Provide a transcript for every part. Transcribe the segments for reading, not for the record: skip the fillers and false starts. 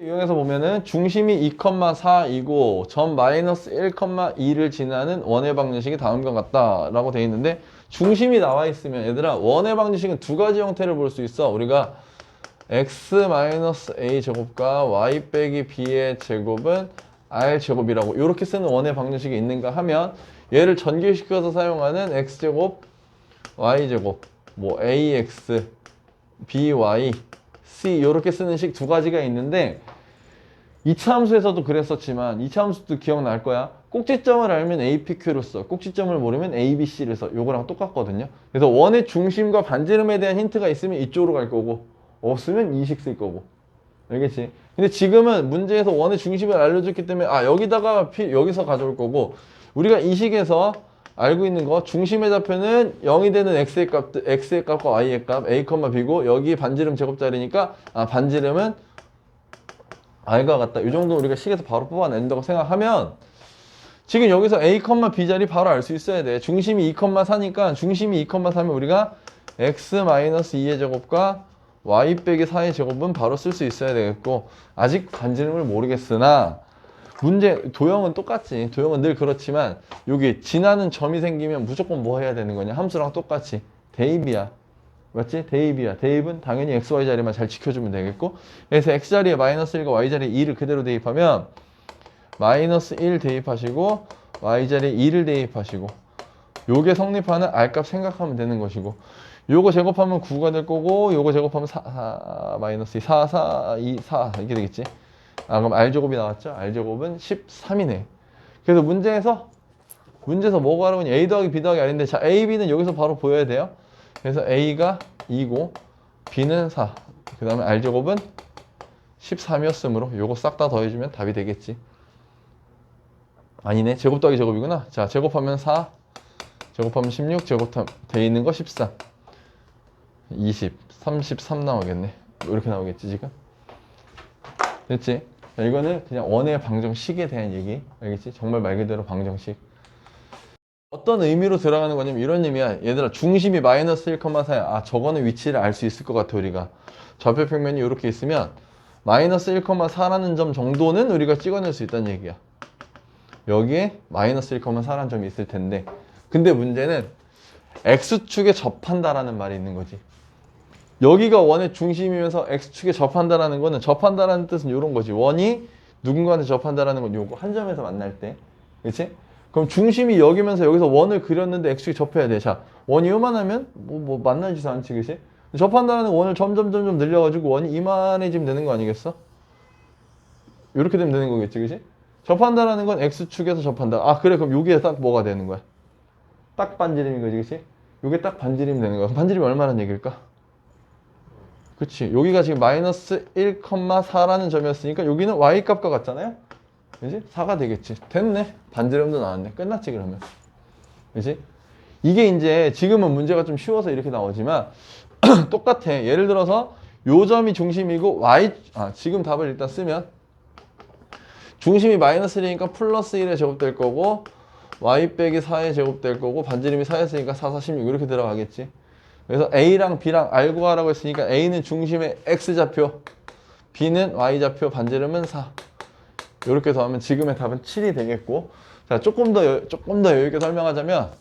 이용해서 보면은 중심이 2,4이고 점 마이너스 1,2를 지나는 원의 방정식이 다음과 같다라고 되어 있는데 중심이 나와 있으면 얘들아 원의 방정식은 두 가지 형태를 볼 수 있어. 우리가 x-a 제곱과 y 빼기 b의 제곱은 r 제곱이라고 이렇게 쓰는 원의 방정식이 있는가 하면 얘를 전개시켜서 사용하는 x제곱 y제곱 뭐 ax by c 이렇게 쓰는 식 두 가지가 있는데 2차 함수에서도 그랬었지만 2차 함수도 기억날 거야. 꼭지점을 알면 APQ를 써. 꼭지점을 모르면 ABC를 써. 요거랑 똑같거든요. 그래서 원의 중심과 반지름에 대한 힌트가 있으면 이쪽으로 갈 거고 없으면 이 식 쓸 거고. 알겠지? 근데 지금은 문제에서 원의 중심을 알려줬기 때문에 여기다가 여기서 가져올 거고 우리가 이 식에서 알고 있는 거 중심의 좌표는 0이 되는 x의 값과 y의 값 a, b고 여기 반지름 제곱자리니까 반지름은 r과 같다. 이 정도 우리가 식에서 바로 뽑아낸다고 생각하면 지금 여기서 a, b 자리 바로 알 수 있어야 돼. 중심이 2,4니까 중심이 2,4면 우리가 x-2의 제곱과 y 빼기 4의 제곱은 바로 쓸 수 있어야 되겠고 아직 반지름을 모르겠으나 문제 도형은 똑같지. 도형은 늘 그렇지만 여기 지나는 점이 생기면 무조건 뭐 해야 되는 거냐? 함수랑 똑같이 대입이야. 맞지? 대입이야. 대입은 당연히 x, y 자리만 잘 지켜주면 되겠고 그래서 x 자리에 마이너스 1과 y 자리에 2를 그대로 대입하면 마이너스 1 대입하시고 y 자리에 2를 대입하시고 요게 성립하는 r값 생각하면 되는 것이고 요거 제곱하면 9가 될 거고 요거 제곱하면 4 마이너스 2 4 2 4 이렇게 되겠지. 그럼 r제곱이 나왔죠? r제곱은 13이네. 그래서 문제에서 뭐가 하라고 하니 a 더하기 b 더하기 r인데 자 a, b는 여기서 바로 보여야 돼요. 그래서 a가 2고 b는 4. 그 다음에 r제곱은 13이었으므로 요거 싹 다 더해주면 답이 되겠지. 아니네. 제곱 더하기 제곱이구나. 자 제곱하면 4 제곱하면 16 제곱돼 있는 거 14 20 33 나오겠네. 이렇게 나오겠지 지금. 됐지? 자, 이거는 그냥 원의 방정식에 대한 얘기. 알겠지? 정말 말 그대로 방정식. 어떤 의미로 들어가는 거냐면 이런 의미야. 얘들아 중심이 마이너스 1,4야. 저거는 위치를 알 수 있을 것 같아 우리가. 좌표 평면이 이렇게 있으면 마이너스 1,4라는 점 정도는 우리가 찍어낼 수 있다는 얘기야. 여기에 마이너스 1,4라는 점이 있을 텐데 근데 문제는 X축에 접한다라는 말이 있는 거지. 여기가 원의 중심이면서 X축에 접한다라는 거는 접한다라는 뜻은 이런 거지. 원이 누군가한테 접한다라는 건 요거 한 점에서 만날 때. 그치? 그럼 중심이 여기면서 여기서 원을 그렸는데 X축이 접해야 돼. 자, 원이 요만하면 뭐 만나지도 않지, 그치? 접한다라는 원을 점점 늘려가지고 원이 이만해지면 되는 거 아니겠어? 이렇게 되면 되는 거겠지, 그치? 접한다라는 건 X축에서 접한다. 그래, 그럼 여기에 딱 뭐가 되는 거야? 딱 반지름인 거지, 그치? 요게 딱 반지름이 되는 거야. 그럼 반지름이 얼마나 얘기일까? 그치? 여기가 지금 마이너스 1,4라는 점이었으니까 여기는 y값과 같잖아요? 그치? 4가 되겠지. 됐네. 반지름도 나왔네. 끝났지 그러면. 그치? 이게 이제 지금은 문제가 좀 쉬워서 이렇게 나오지만 똑같아. 예를 들어서 요 점이 중심이고 지금 답을 일단 쓰면 중심이 마이너스 1이니까 플러스 1의 제곱 될 거고 y 빼기 4의 제곱 될 거고 반지름이 4였으니까 4, 4, 16 이렇게 들어가겠지. 그래서 A랑 B랑 알고 가라고 했으니까 A는 중심의 X좌표, B는 Y좌표, 반지름은 4. 이렇게 더하면 지금의 답은 7이 되겠고 자 조금 더 여유 있게 설명하자면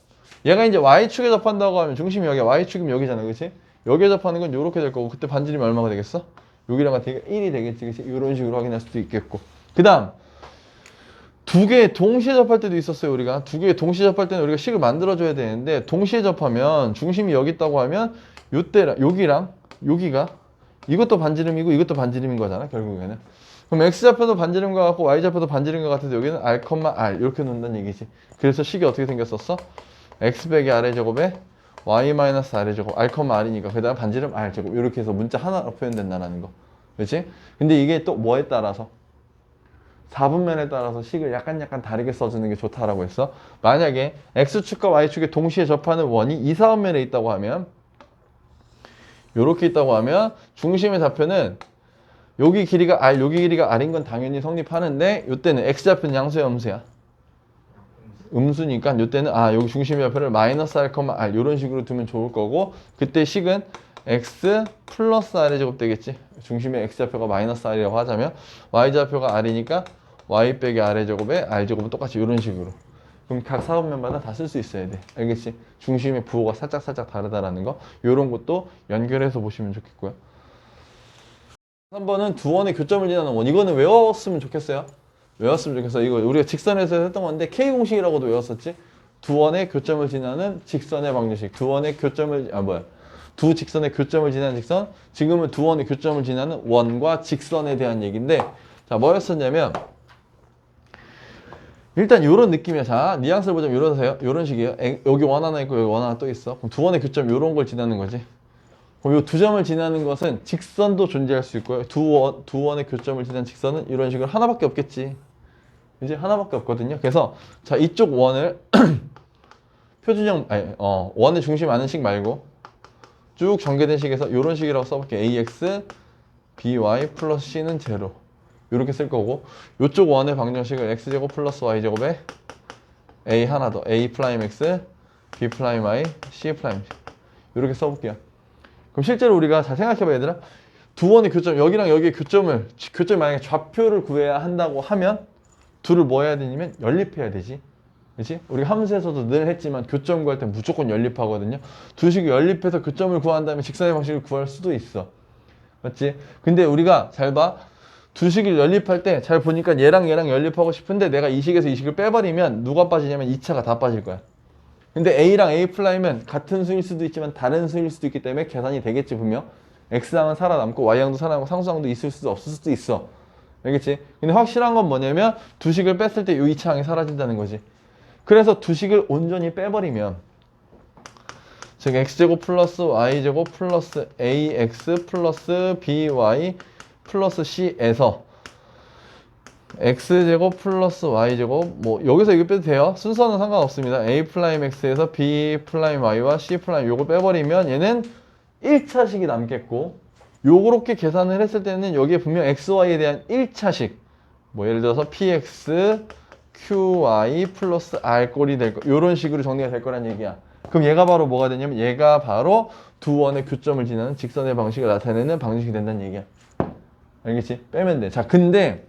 얘가 이제 Y축에 접한다고 하면 중심이 여기야. Y축이면 여기잖아. 그치? 여기에 접하는 건 이렇게 될 거고 그때 반지름이 얼마가 되겠어? 여기랑 같으니까 1이 되겠지. 그치? 이런 식으로 확인할 수도 있겠고 그 다음 두 개 동시에 접할 때도 있었어요. 우리가 두 개 동시에 접할 때는 우리가 식을 만들어줘야 되는데 동시에 접하면 중심이 여기 있다고 하면 요때랑 여기랑 여기가 이것도 반지름이고 이것도 반지름인 거잖아 결국에는. 그럼 x좌표도 반지름과 같고 y좌표도 반지름과 같은데 여기는 r, r 이렇게 놓는다는 얘기지. 그래서 식이 어떻게 생겼었어? x 빼기 r의 제곱에 y 마이너스 r의 제곱 r, r이니까 그 다음 반지름 r 제곱 이렇게 해서 문자 하나로 표현된다는 거. 그렇지? 근데 이게 또 뭐에 따라서 4분면에 따라서 식을 약간 다르게 써주는 게 좋다라고 했어. 만약에 X축과 Y축에 동시에 접하는 원이 2, 4분면에 있다고 하면 요렇게 있다고 하면 중심의 좌표는 여기 길이가 R, 여기 길이가 R인 건 당연히 성립하는데 요때는 X좌표는 양수야 음수야? 음수니까 요때는 여기 중심의 좌표를 마이너스 R, R 요런 식으로 두면 좋을 거고 그때 식은 x 플러스 r의 제곱 되겠지. 중심의 x좌표가 마이너스 r이라고 하자면 y좌표가 r이니까 y 빼기 r의 제곱에 r제곱은 똑같이 이런 식으로. 그럼 각 사분면마다 다 쓸 수 있어야 돼. 알겠지? 중심의 부호가 살짝 다르다라는 거. 요런 것도 연결해서 보시면 좋겠고요. 3번은 두 원의 교점을 지나는 원. 이거는 외웠으면 좋겠어요. 외웠으면 좋겠어. 이거 우리가 직선에서 했던 건데 K공식이라고도 외웠었지. 두 원의 교점을 지나는 직선의 방정식. 두 원의 교점을 두 직선의 교점을 지나는 직선. 지금은 두 원의 교점을 지나는 원과 직선에 대한 얘기인데, 자, 뭐였었냐면 일단 요런 느낌이야. 자, 뉘앙스를 보자면 요런 식이에요. 여기 원 하나 있고 여기 원 하나 또 있어. 그럼 두 원의 교점 요런 걸 지나는 거지. 그럼 요 두 점을 지나는 것은 직선도 존재할 수 있고요. 두 원의 교점을 지나는 직선은 이런 식으로 하나밖에 없겠지. 이제 하나밖에 없거든요. 그래서 자, 이쪽 원을 표준형 원의 중심 아는 식 말고 쭉 전개된 식에서 이런 식이라고 써볼게요. ax by 플러스 c는 제로. 이렇게 쓸 거고, 이쪽 원의 방정식을 x제곱 플러스 y제곱에 a 하나 더 a 프라임 x b 프라임 y c 프라임 이렇게 써볼게요. 그럼 실제로 우리가 잘 생각해봐 얘들아. 두 원의 교점, 여기랑 여기의 교점 만약에 좌표를 구해야 한다고 하면 둘을 뭐 해야 되냐면 연립해야 되지. 그렇지? 우리가 함수에서도 늘 했지만 교점 구할 때 무조건 연립하거든요. 두 식을 연립해서 교점을 구한 다음에 직선의 방식을 구할 수도 있어. 맞지? 근데 우리가 잘 봐. 두 식을 연립할 때 잘 보니까 얘랑 연립하고 싶은데 내가 이 식에서 이 식을 빼버리면 누가 빠지냐면 2차가 다 빠질 거야. 근데 A랑 A''은 같은 수일 수도 있지만 다른 수일 수도 있기 때문에 계산이 되겠지 분명. X항은 살아남고 Y항도 살아남고 상수항도 있을 수도 없을 수도 있어. 알겠지? 근데 확실한 건 뭐냐면 두 식을 뺐을 때 이 2차항이 사라진다는 거지. 그래서 두 식을 온전히 빼버리면 즉 X제곱 플러스 Y제곱 플러스 AX 플러스 BY 플러스 C에서 x제곱 플러스 y제곱 뭐 여기서 이거 빼도 돼요. 순서는 상관없습니다. a 프라임 x에서 b 프라임 y와 c 프라임 요거 빼버리면 얘는 1차식이 남겠고, 요렇게 계산을 했을 때는 여기에 분명 x, y에 대한 1차식 뭐 예를 들어서 px qy 플러스 r 꼴이 될 거, 요런 식으로 정리가 될 거란 얘기야. 그럼 얘가 바로 뭐가 되냐면 얘가 바로 두 원의 교점을 지나는 직선의 방식을 나타내는 방식이 된다는 얘기야. 알겠지? 빼면 돼. 자, 근데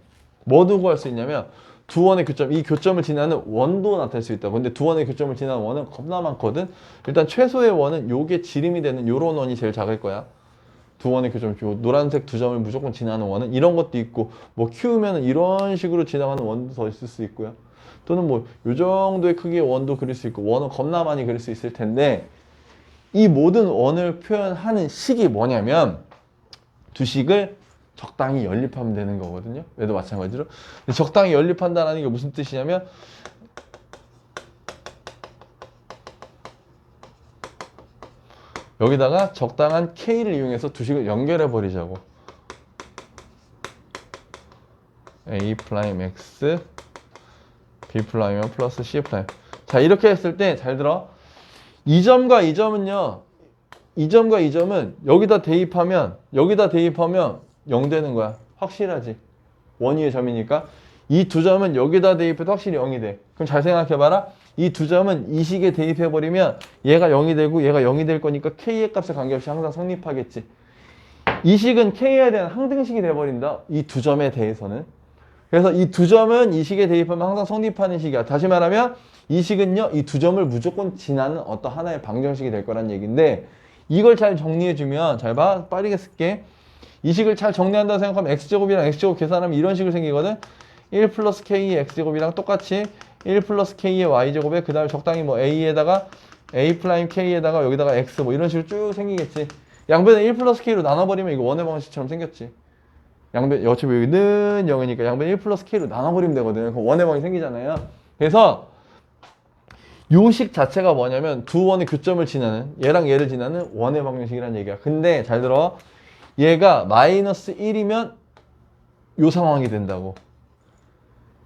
뭐 두고 할 수 있냐면 두 원의 교점, 이 교점을 지나는 원도 나타낼 수 있다. 근데 두 원의 교점을 지나는 원은 겁나 많거든. 일단 최소의 원은 요게 지름이 되는 요런 원이 제일 작을 거야. 두 원의 교점, 요 노란색 두 점을 무조건 지나는 원은 이런 것도 있고, 뭐 키우면은 이런 식으로 지나가는 원도 더 있을 수 있고요. 또는 뭐 요 정도의 크기의 원도 그릴 수 있고, 원은 겁나 많이 그릴 수 있을 텐데, 이 모든 원을 표현하는 식이 뭐냐면 두 식을 적당히 연립하면 되는 거거든요. 얘도 마찬가지로. 적당히 연립한다는 게 무슨 뜻이냐면 여기다가 적당한 K를 이용해서 두 식을 연결해 버리자고. A 프라임 X B 프라임이면 플러스 C 프라임. 자, 이렇게 했을 때 잘 들어. 이 점과 이 점은요. 이 점과 이 점은 여기다 대입하면 0 되는 거야. 확실하지. 원위의 점이니까. 이 두 점은 여기다 대입해도 확실히 0이 돼. 그럼 잘 생각해봐라. 이 두 점은 이 식에 대입해버리면 얘가 0이 되고 얘가 0이 될 거니까 K의 값에 관계없이 항상 성립하겠지. 이 식은 K에 대한 항등식이 돼버린다. 이 두 점에 대해서는. 그래서 이 두 점은 이 식에 대입하면 항상 성립하는 식이야. 다시 말하면 이 식은요. 이 두 점을 무조건 지나는 어떤 하나의 방정식이 될 거란 얘기인데, 이걸 잘 정리해주면 잘 봐. 빠르게 쓸게. 이 식을 잘 정리한다고 생각하면 x제곱이랑 x제곱 계산하면 이런 식으로 생기거든. 1 플러스 k의 x제곱이랑 똑같이 1 플러스 k의 y제곱에 그 다음에 적당히 뭐 a에다가 a 프라임 k에다가 여기다가 x 뭐 이런 식으로 쭉 생기겠지. 양변을 1 플러스 k로 나눠버리면 이거 원의 방식처럼 생겼지. 양변 어차피 여기는 0이니까 양변 1 플러스 k로 나눠버리면 되거든. 그럼 원의 방이 생기잖아요. 그래서 요 식 자체가 뭐냐면 두 원의 교점을 지나는, 얘랑 얘를 지나는 원의 방정식이라는 얘기야. 근데 잘 들어. 얘가 마이너스 1이면 요 상황이 된다고.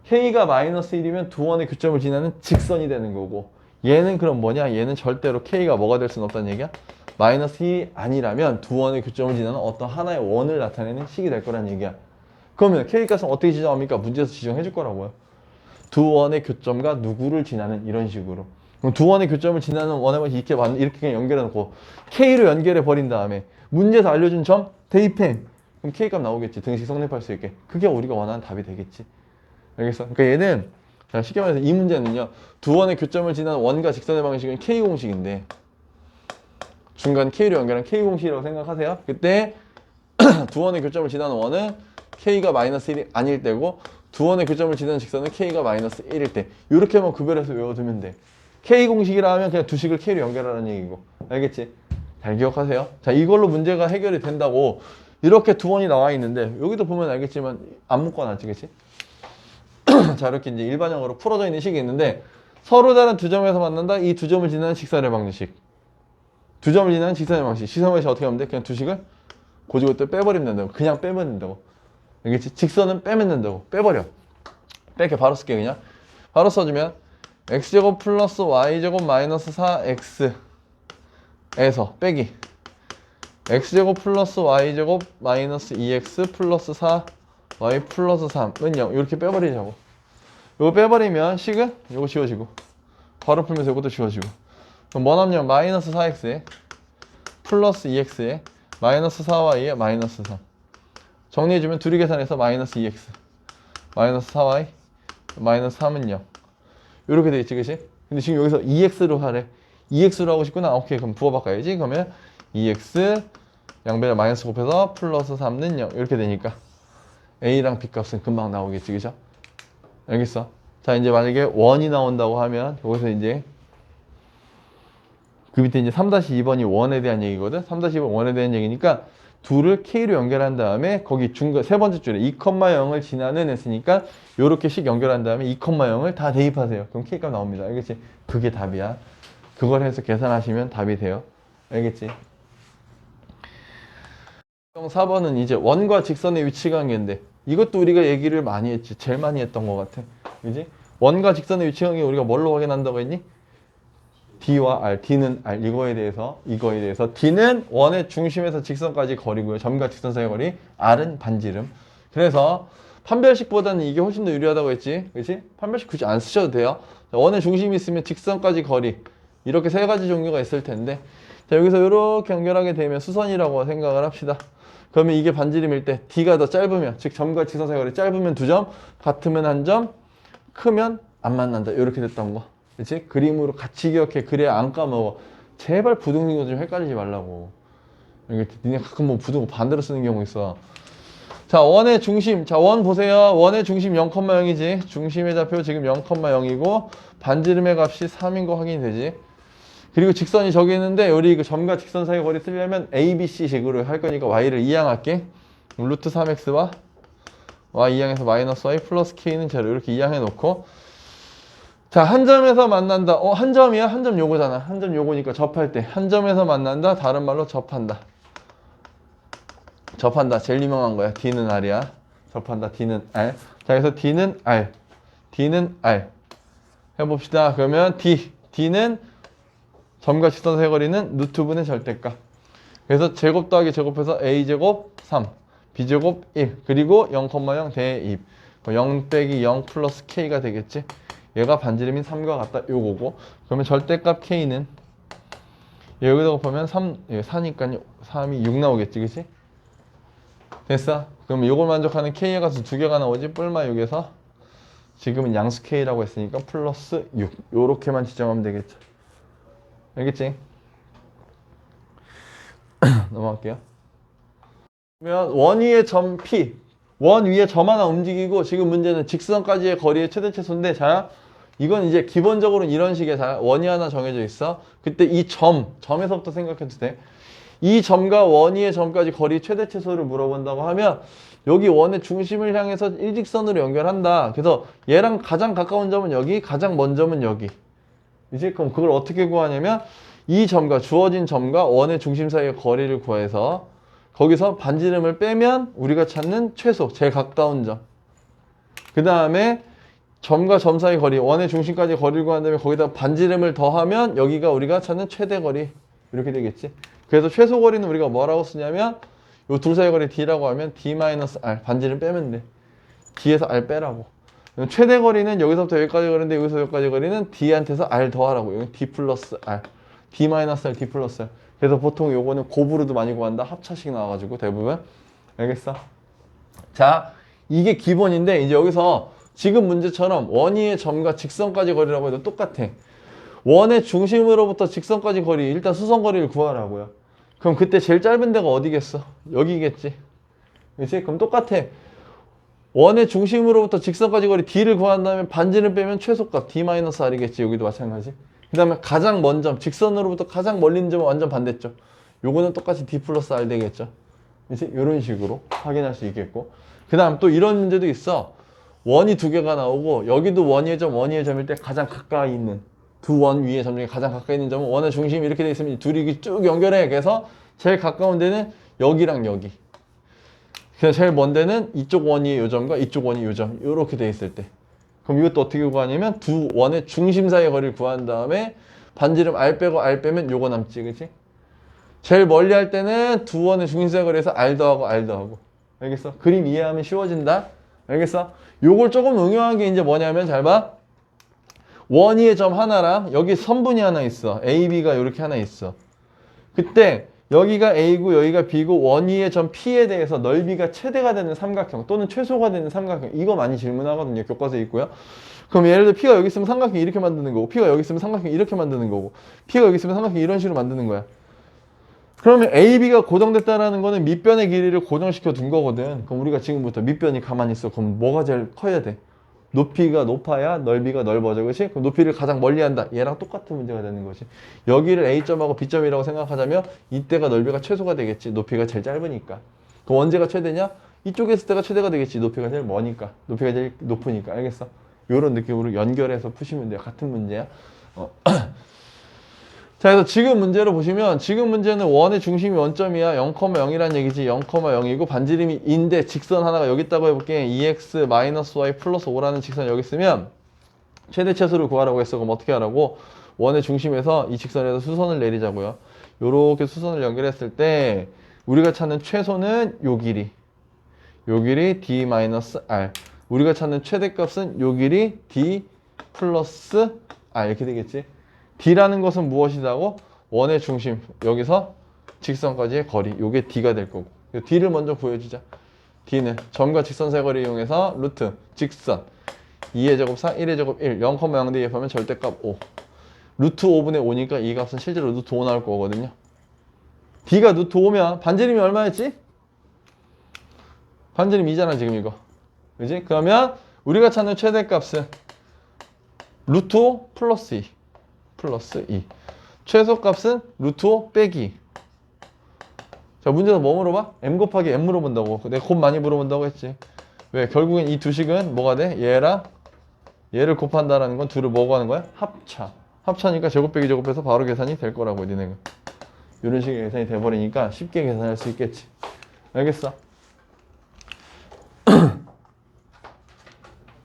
K가 마이너스 1이면 두 원의 교점을 지나는 직선이 되는 거고, 얘는 그럼 뭐냐? 얘는 절대로 K가 뭐가 될 수는 없다는 얘기야? 마이너스 2이 아니라면 두 원의 교점을 지나는 어떤 하나의 원을 나타내는 식이 될 거란 얘기야. 그러면 K 값은 어떻게 지정합니까? 문제에서 지정해 줄 거라고요. 두 원의 교점과 누구를 지나는 이런 식으로. 그럼 두 원의 교점을 지나는 원의 방식 이렇게 그냥 연결해 놓고 K로 연결해 버린 다음에 문제에서 알려준 점 대입해. 그럼 K값 나오겠지. 등식 성립할 수 있게. 그게 우리가 원하는 답이 되겠지. 알겠어? 그러니까 얘는 자, 쉽게 말해서 이 문제는요. 두 원의 교점을 지난 원과 직선의 방식은 K 공식인데 중간 K로 연결한 K 공식이라고 생각하세요. 그때 두 원의 교점을 지나는 원은 K가 마이너스 1이 아닐 때고 두 원의 교점을 지나는 직선은 K가 마이너스 1일 때 이렇게만 구별해서 외워두면 돼. K 공식이라 하면 그냥 두 식을 K로 연결하라는 얘기고 알겠지? 잘 기억하세요. 자, 이걸로 문제가 해결이 된다고 이렇게 두 원이 나와 있는데 여기도 보면 알겠지만 안 묶어놨지, 그치? 자, 이렇게 이제 일반형으로 풀어져 있는 식이 있는데 서로 다른 두 점에서 만난다. 이 두 점을 지나는 직선의 방식. 두 점을 지나는 직선의 방식. 직선의 방식 어떻게 하면 돼? 그냥 두 식을 고지고대 빼버리면 된다고. 그냥 빼면 된다고. 알겠지? 직선은 빼면 된다고. 빼버려. 빼게 바로 쓸게 그냥. 바로 써주면 x제곱 플러스 y제곱 마이너스 4x에서 빼기 x제곱 플러스 y제곱 마이너스 2x 플러스 4y 플러스 3은 0 이렇게 빼버리자고. 이거 빼버리면 식은 이거 지워지고 바로 풀면서 이것도 지워지고 그럼 뭐 남냐 마이너스 4x에 플러스 2x에 마이너스 4y에 마이너스 3 정리해주면 둘이 계산해서 마이너스 2x 마이너스 4y 마이너스 3은 0 이렇게 되겠지, 그치? 근데 지금 여기서 2x로 하래. 2x로 하고 싶구나. 오케이, 그럼 부호 바꿔야지. 그러면 2x 양변에 마이너스 곱해서 플러스 3는 0 이렇게 되니까 a랑 b 값은 금방 나오겠지, 그죠? 알겠어? 자, 이제 만약에 원이 나온다고 하면 여기서 이제 그 밑에 이제 3-2번이 원에 대한 얘기거든. 3-2번 원에 대한 얘기니까 둘을 K로 연결한 다음에 거기 중간 세 번째 줄에 2,0을 지나는 했으니까 요렇게 식 연결한 다음에 2,0을 다 대입하세요. 그럼 K값 나옵니다. 알겠지? 그게 답이야. 그걸 해서 계산하시면 답이 돼요. 알겠지? 4번은 이제 원과 직선의 위치 관계인데 이것도 우리가 얘기를 많이 했지. 제일 많이 했던 것 같아. 그지? 원과 직선의 위치 관계 우리가 뭘로 확인한다고 했니? D와 R, D는 R 이거에 대해서 D는 원의 중심에서 직선까지 거리고요. 점과 직선 사이의 거리. R은 반지름. 그래서 판별식보다는 이게 훨씬 더 유리하다고 했지. 그렇지? 판별식 굳이 안 쓰셔도 돼요. 원의 중심이 있으면 직선까지 거리. 이렇게 세 가지 종류가 있을 텐데 자, 여기서 이렇게 연결하게 되면 수선이라고 생각을 합시다. 그러면 이게 반지름일 때 D가 더 짧으면 즉 점과 직선 사이의 거리 짧으면 2점, 같으면 1점, 크면 안 만난다. 이렇게 됐던 거. 그치? 그림으로 같이 기억해. 그래야 안 까먹어. 제발 부등식도 좀 헷갈리지 말라고. 니네 가끔 뭐 부등호 반대로 쓰는 경우 있어. 자, 원의 중심. 자, 원 보세요. 원의 중심 0,0이지. 중심의 좌표 지금 0,0이고 반지름의 값이 3인 거 확인이 되지. 그리고 직선이 저기 있는데 우리 그 점과 직선 사이 거리 쓰려면 ABC식으로 할 거니까 y를 이항할게. 루트 3x와 y 이항해서 마이너스 y 플러스 k는 제로 이렇게 이항해 놓고 자, 한 점에서 만난다. 한 점이야? 한 점 요거잖아. 한 점 요거니까 접할 때. 한 점에서 만난다. 다른 말로 접한다. 접한다. 제일 유명한 거야. D는 R이야. 접한다. D는 R. 자, 그래서 D는 R. D는 R. 해봅시다. 그러면 D는 점과 직선 사이 거리는 루트분의 절대값. 그래서 제곱 더하기 제곱해서 A제곱 3. B제곱 1. 그리고 0,0 대입. 0 빼기 0 플러스 K가 되겠지. 얘가 반지름인 3과 같다. 요거고. 그러면 절대값 K는 여기다가 보면 3, 4니까 3이 6 나오겠지. 그치? 됐어? 그러면 요걸 만족하는 K의 값은 두 개가 나오지. 뿔마 6에서 지금은 양수 K라고 했으니까 플러스 6. 요렇게만 지정하면 되겠죠. 알겠지? 넘어갈게요. 그러면 원 위의 점 P. 원 위에 점 하나 움직이고 지금 문제는 직선까지의 거리의 최대 최소인데 자 이건 이제 기본적으로 이런 식의 자 원이 하나 정해져 있어. 그때 이 점에서부터 생각해도 돼. 이 점과 원 위의 점까지 거리 최대 최소를 물어본다고 하면 여기 원의 중심을 향해서 일직선으로 연결한다. 그래서 얘랑 가장 가까운 점은 여기, 가장 먼 점은 여기. 이제 그럼 그걸 어떻게 구하냐면 이 점과 주어진 점과 원의 중심 사이의 거리를 구해서 거기서 반지름을 빼면 우리가 찾는 최소, 제일 가까운 점. 그 다음에 점과 점 사이 거리, 원의 중심까지 거리를 구한 다음에 거기다 반지름을 더하면 여기가 우리가 찾는 최대 거리. 이렇게 되겠지. 그래서 최소 거리는 우리가 뭐라고 쓰냐면 요 둘 사이 거리 D라고 하면 D-R. 반지름 빼면 돼. D에서 R 빼라고. 최대 거리는 여기서부터 여기까지 거리인데 여기서 여기까지 거리는 D한테서 R 더하라고. 여기 D 플러스 R. D 마이너스 R, D 플러스 R. 그래서 보통 요거는 곱으로도 많이 구한다. 합차식 나와가지고 대부분. 알겠어? 자, 이게 기본인데 이제 여기서 지금 문제처럼 원위의 점과 직선까지 거리라고 해도 똑같아. 원의 중심으로부터 직선까지 거리, 일단 수선거리를 구하라고요. 그럼 그때 제일 짧은 데가 어디겠어? 여기겠지. 그치? 그럼 똑같아. 원의 중심으로부터 직선까지 거리 D를 구한 다음에 반지를 빼면 최소값 D-R이겠지. 여기도 마찬가지. 그 다음에 가장 먼 점, 직선으로부터 가장 멀리 있는 점은 완전 반대쪽. 요거는 똑같이 D 플러스 R 되겠죠. 그치? 이런 식으로 확인할 수 있겠고. 그 다음 또 이런 문제도 있어. 원이 두 개가 나오고 여기도 원위의 점, 원위의 점일 때 가장 가까이 있는 두 원 위의 점 중에 가장 가까이 있는 점은 원의 중심이 이렇게 돼 있으면 둘이 쭉 연결해. 그래서 제일 가까운 데는 여기랑 여기. 그냥 제일 먼 데는 이쪽 원위의 요 점과 이쪽 원위의 요 점. 이렇게 돼 있을 때. 그럼 이것도 어떻게 구하냐면 두 원의 중심 사이의 거리를 구한 다음에 반지름 R 빼고 R 빼면 요거 남지. 그치? 제일 멀리 할 때는 두 원의 중심 사이의 거리에서 R 더하고 R 더하고. 알겠어? 그림 이해하면 쉬워진다. 알겠어? 요걸 조금 응용한 게 이제 뭐냐면 잘 봐. 원위의 점 하나랑 여기 선분이 하나 있어. A, B가 이렇게 하나 있어. 그때 여기가 A고 여기가 B고 원위의 점 P에 대해서 넓이가 최대가 되는 삼각형 또는 최소가 되는 삼각형, 이거 많이 질문하거든요. 교과서에 있고요. 그럼 예를 들어 P가 여기 있으면 삼각형 이렇게 만드는 거고 P가 여기 있으면 삼각형 이렇게 만드는 거고 P가 여기 있으면 삼각형 이런 식으로 만드는 거야. 그러면 AB가 고정됐다라는 거는 밑변의 길이를 고정시켜 둔 거거든. 그럼 우리가 지금부터 밑변이 가만히 있어. 그럼 뭐가 제일 커야 돼? 높이가 높아야 넓이가 넓어져. 그렇지? 그럼 높이를 가장 멀리 한다. 얘랑 똑같은 문제가 되는 거지. 여기를 A점하고 B점이라고 생각하자면 이때가 넓이가 최소가 되겠지. 높이가 제일 짧으니까. 그럼 언제가 최대냐? 이쪽에 있을 때가 최대가 되겠지. 높이가 제일 머니까. 높이가 제일 높으니까. 알겠어? 이런 느낌으로 연결해서 푸시면 돼요. 같은 문제야. 자, 그래서 지금 문제로 보시면 지금 문제는 원의 중심이 원점이야. 0,0이란 얘기지. 0,0이고 반지름이 인데 직선 하나가 여기 있다고 해볼게. 2x-y 플러스 5라는 직선이 여기 있으면 최대 최소를 구하라고 했어. 그럼 어떻게 하라고? 원의 중심에서 이 직선에서 수선을 내리자고요. 요렇게 수선을 연결했을 때 우리가 찾는 최소는 요 길이. 요 길이 d-r. 우리가 찾는 최대값은 요 길이 d 플러스 r 이렇게 되겠지. D라는 것은 무엇이다고? 원의 중심, 여기서 직선까지의 거리, 요게 D가 될 거고. D를 먼저 구해주자. D는 점과 직선 사거리를 이용해서 루트, 직선 2의 제곱 4, 1의 제곱 1, 0,0 대입하면 절대값 5. 루트 5분의 5니까 이 값은 실제로 루트 5 나올 거거든요. D가 루트 5면 반지름이 얼마였지? 반지름 2잖아 지금 이거. 그지? 그러면 우리가 찾는 최대값은 루트 5 플러스 2. 플러스 2. 최소값은 루트 5 빼기. 자, 문제는 뭐 물어봐? m 곱하기 m 물어본다고. 내가 곱 많이 물어본다고 했지. 왜? 결국엔 이 두 식은 뭐가 돼? 얘랑 얘를 곱한다라는 건 둘을 뭐고 하는 거야? 합차. 합차니까 제곱 빼기 제곱해서 바로 계산이 될 거라고, 니네가. 이런 식의 계산이 돼버리니까 쉽게 계산할 수 있겠지. 알겠어?